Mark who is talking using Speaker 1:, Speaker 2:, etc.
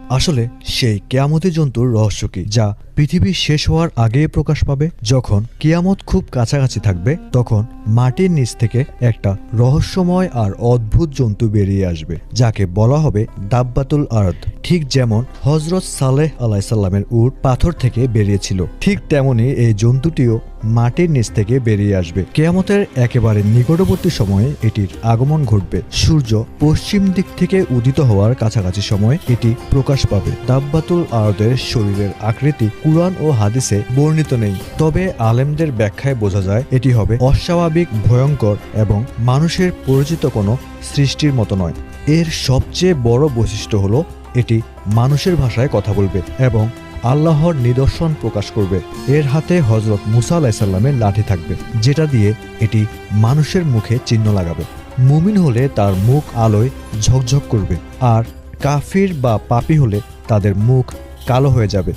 Speaker 1: আসলে সেই কেয়ামতি জন্তুর রহস্য কি, যা পৃথিবী শেষ হওয়ার আগেই প্রকাশ পাবে? যখন কিয়ামত খুব কাছাকাছি থাকবে, তখন মাটির নিচ থেকে একটা রহস্যময় আর অদ্ভুত জন্তু বেরিয়ে আসবে, যাকে বলা হবে দাব্বাতুল আরদ। ঠিক যেমন হজরত সালেহ আলাইসাল্লামের উট পাথর থেকে বেরিয়েছিল, ঠিক তেমনি এই জন্তুটিও মাটির নিচ থেকে বেরিয়ে আসবে। কেয়ামতের একেবারে নিকটবর্তী সময়ে এটির আগমন ঘটবে। সূর্য পশ্চিম দিক থেকে উদিত হওয়ার কাছাকাছি সময় এটি প্রকাশ পাবে। দাব্বাতুল আরদের শরীরের আকৃতি কুরআন ও হাদিসে বর্ণিত নেই, তবে আলেমদের ব্যাখ্যায় বোঝা যায় এটি হবে অস্বাভাবিক, ভয়ঙ্কর এবং মানুষের পরিচিত কোনো সৃষ্টির মতো নয়। এর সবচেয়ে বড় বৈশিষ্ট্য হলো এটি মানুষের ভাষায় কথা বলবে এবং আল্লাহর নিদর্শন প্রকাশ করবে। এর হাতে হজরত মুসা আলাইসাল্লামের লাঠি থাকবে, যেটা দিয়ে এটি মানুষের মুখে চিহ্ন লাগাবে। মুমিন হলে তার মুখ আলোয় ঝকঝক করবে, আর কাফির বা পাপী হলে তাদের মুখ কালো হয়ে যাবে।